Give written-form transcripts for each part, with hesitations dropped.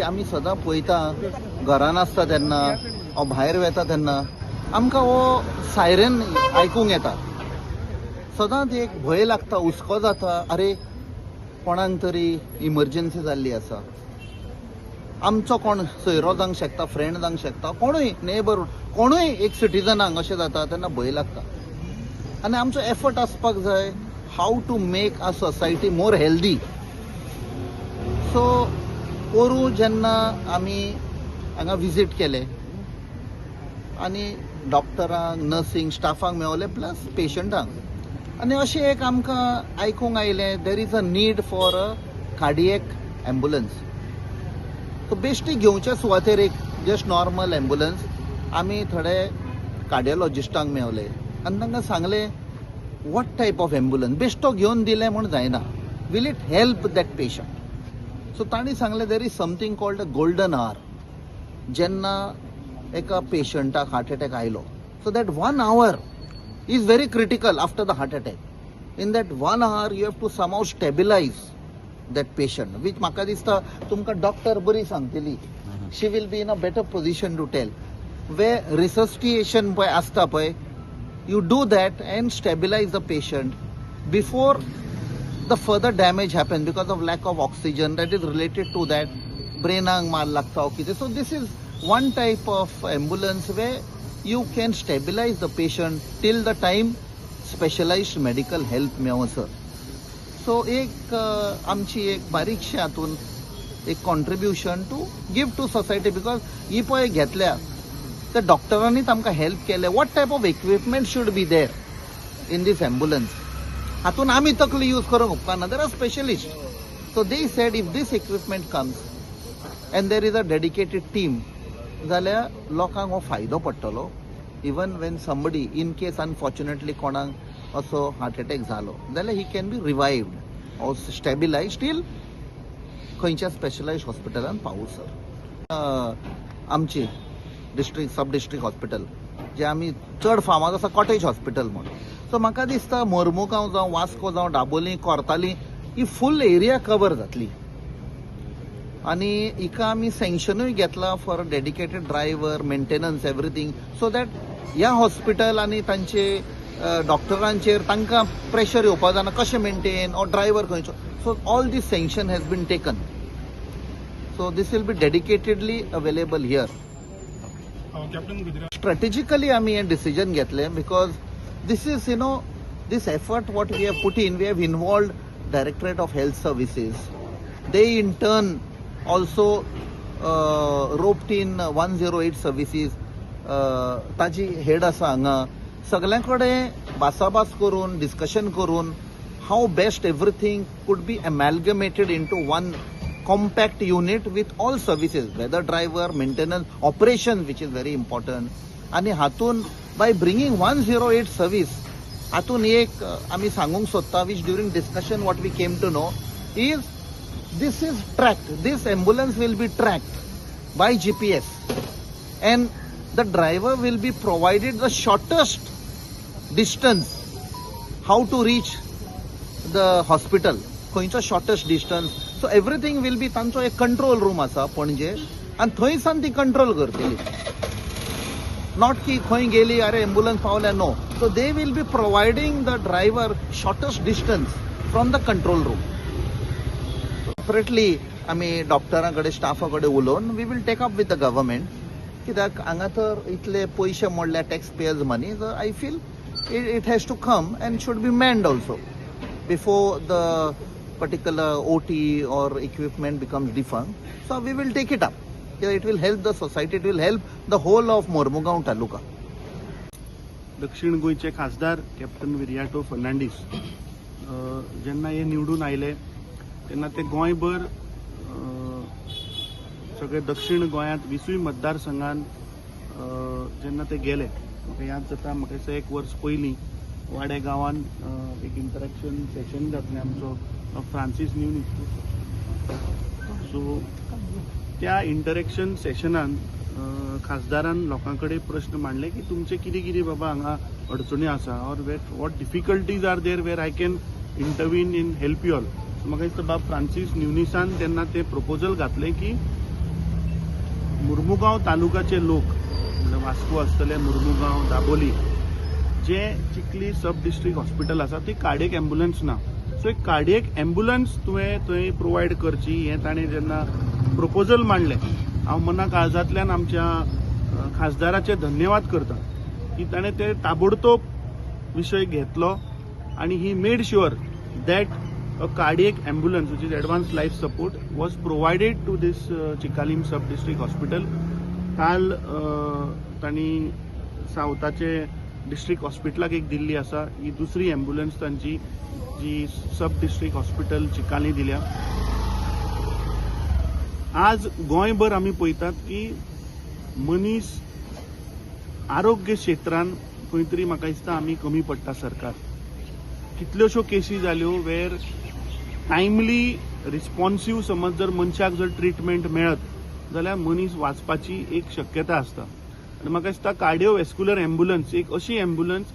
आम्ही सदां पळयता घरान आसता तेन्ना भायर वेता तेन्ना आमकां हो सायरन आयकूंक येता. सदांच एक भंय लागता, हुस्को जाता, अरे कोणाक तरी इमर्जन्सी जाल्ली आसा. आमचो कोण सोयरो जावंक शकता, फ्रेंड जावंक शकता, कोणूय नेबर, कोणूय एक सिटीजनाक अशें जाता तेन्ना भंय लागता. आनी आमचो एफर्ट आसपाक जाय how to make a society more healthy. So पोरू जेन्ना आमी हांगा विजीट केले आनी डॉक्टरांक, नर्सिंग स्टाफांक मेळले प्लस पेशंटांक आनी अशें एक आमकां आयकूंक आयलें देर is a need for a cardiac ambulance. So बेश्टी घेवच्या सुवातेर एक जस्ट नॉर्मल एम्बुलन्स आमी थोडे कार्डियोलॉजिस्टांक मेळले आनी तांकां सांगलें वॉट टायप ऑफ एम्बुलन्स. बेश्टो घेवन दिलें म्हूण जायना, will it help that patient. So तांणी सांगलें there is something called a golden hour. जेन्ना एका पेशंटाक हार्ट अटॅक आयलो, so that 1 hour is very critical after the heart attack. In that 1 hour you have to somehow stabilise that patient, which म्हाका दिसता तुमकां doctor बरी सांगतली. She will be in a better position to tell. वे resuscitation पळय आसता पळय, you do that and स्टेबिलायज the patient before the further damage happens because of lack of oxygen that is related to that brainang mal lagta okay. So this is one type of ambulance where you can stabilize the patient till the time specialized medical help मेवसर. So एक आमची एक बारीकशी हातून एक contribution to give to society. Because ही पळय घेतल्या त्या डॉक्टरांनीच आमकां हेल्प केले. What type of equipment should be there in these ambulance. हातून आमी तकली यूज करूंक उपकारना. There are specialist. So they said if these equipment comes and there is a dedicated team जाल्यार लोकांक हो फायदो पडटलो. Even when somebody in case unfortunately कोणाक असो हार्ट अटॅक जालो जाल्यार he can be revived or stabilise till खंयच्या स्पेशलायज्ड हॉस्पिटलान पावसर. आमची डिस्ट्रिक्ट सब डिस्ट्रिक्ट हॉस्पिटल जे आमी चड फामाद आसा कॉटेज हॉस्पिटल म्हणून. सो म्हाका दिसता मोर्मुगांव जावं वास्को जावं दाबोलीं कोर्तालीं ही फूल एरिया कवर जातली. आनी हिका आमी सँक्शनूय घेतला for dedicated driver, maintenance, everything. So that ह्या हॉस्पिटल आनी तांचे डॉक्टरांचेर तांकां प्रेशर येवपाक जायना. कशें मेंटेन ऑर ड्रायव्हर खंयचो. So all these sanction has been taken. So these will be dedicatedly available here. Strategically आमी हें डिसिजन घेतलें because this is, this effort what we have put in, we have involved Directorate of Health Services. They in turn also roped in 108 services. ताजी head आसा हांगा. सगळ्यां कडेन भासाभास करून डिस्कशन करून how best everything could be amalgamated into one compact unit with all services, whether driver, maintenance, operations, which is very important. आणि हातून by bringing 108 service, हातून एक आमी सांगूंक सोदता which during discussion what we came to know is this is tracked. This ambulance will be tracked by GPS and the driver will be provided the shortest distance how to reach the hospital. खंयचो shortest distance. So everything will be तांचो एक control room आसा पणजे आनी थंयसान ती control करतली. Not की खंय गेली अरे एम्बुलन्स पावल्या, no. So they will be providing the driver shortest distance from the control room. Separately आमी डॉक्टरां कडेन स्टाफा कडेन उलोवन we will take up with the government. कित्याक हांगा तर इतले पयशे मोडल्या tax payers money. I feel it has to come and should be manned also before the particular OT or equipment becomes defunct. So we will take it up. It will help the society, it will help the whole of Mormugao taluka. दक्षिण गोंयचे खासदार captain Viriato Fernandes जेन्ना हे निवडून आयले तेन्ना ते गोंयभर सगळे दक्षिण गोंयांत 20 मतदारसंघान जेन्ना ते गेले, म्हाका याद जाता म्हाका दिसता 1 वर्स पयलीं वाड्या गांवान एक इंटरॅक्शन सेशन जातलें आमचो फ्रांसीस न्यून सो त्या इंटरॅक्शन सेशनान खासदारान लोकां कडेन प्रश्न मांडले की तुमचे कितें कितें बाबा हांगा अडचणी आसा or what difficulties are there where I can intervene in help you all. म्हाका दिसता बाब फ्रांसीस न्यूनिसान तेन्ना ते प्रपोजल घातलें की मुर्मुगांव तालुकाचे लोक म्हणजे वास्को आसतले मुर्मुगांव दाबोली जे चिखली सब डिस्ट्रिक्ट हॉस्पिटल आसा थंय कार्डियक एम्ब्युलन्स ना. सो एक कार्डियक एम्ब्युलन्स तुवें थंय प्रोवायड करची हें ताणें जेन्ना प्रपोजल मांडलें हांव मना काळजांतल्यान आमच्या खासदाराचे धन्यवाद करता की ताणें ते ताबडतोब विशय घेतलो आनी he made sure that a cardiac ambulance which is advanced life support was provided to this Chikalim sub district hospital. काल तांणी सावथाचे डिस्ट्रिक्ट हॉस्पिटलाक एक दिल्ली आसा ही दुसरी एम्ब्युलन्स तांची जी सब डिस्ट्रिक्ट हॉस्पिटल चिकाली दिल्या. आज गोंयभर आमी पळयतात की मनीस आरोग्य क्षेत्रांत खंय तरी म्हाका दिसता आमी कमी पडटा. सरकार कितल्योश्यो केसी जाल्यो वेर टायमली रिस्पॉन्सिव्ह समज जर मनशाक जर ट्रिटमेंट मेळत जाल्यार मनीस वाचपाची एक शक्यता आसता. आनी म्हाका दिसता कार्डिओवॅस्क्युलर एम्ब्युलन्स एक अशी एम्ब्युलन्स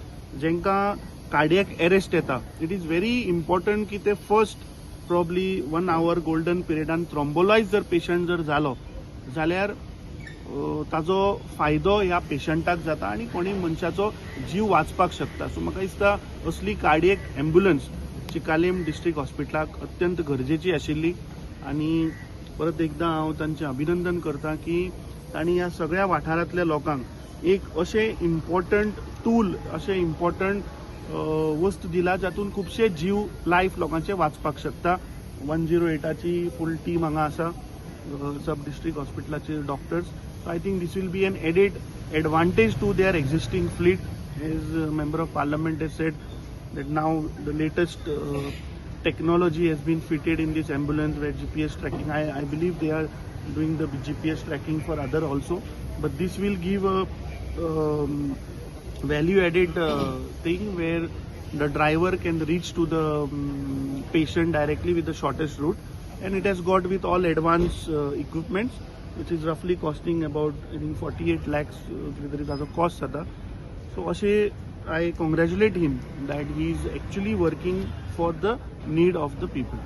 जेंकां कार्डियक एरेस्ट येता इट इज व्हेरी इम्पॉर्टंट की ते फर्स्ट प्रॉब्ली 1 hour गोल्डन पिरियडान थ्रोम्बोलायज जर पेशंट जर जालो जाल्यार ताजो फायदो ह्या पेशंटाक जाता आनी कोणी मनशाचो जीव वाचपाक शकता. सो म्हाका दिसता असली कार्डियक एम्ब्युलन्स चिकालीम डिस्ट्रिक्ट हॉस्पिटलाक अत्यंत गरजेची आशिल्ली आनी परत एकदां हांव तांचें अभिनंदन करता की तांणी ह्या सगळ्या वाठारांतल्या लोकांक एक अशें इम्पॉर्टंट टूल अशें इम्पॉर्टंट वस्त दिला जातून खुबशे जीव लायफ लोकांचे वाचपाक शकता. 108ची फूल टीम हांगा आसा सब डिस्ट्रिक्ट हॉस्पिटलाचे doctors. So I think this will be an added advantage to their existing fleet. As Member of Parliament has said that now the latest technology has been fitted in this ambulance where GPS tracking. I believe they are doing the GPS tracking for other also, but this will give a value added thing where the driver can reach to the patient directly with the shortest route, and it has got with all advanced equipments which is roughly costing about I think 48 lakhs there is a cost jata. So I congratulate him that he is actually working for the need of the people.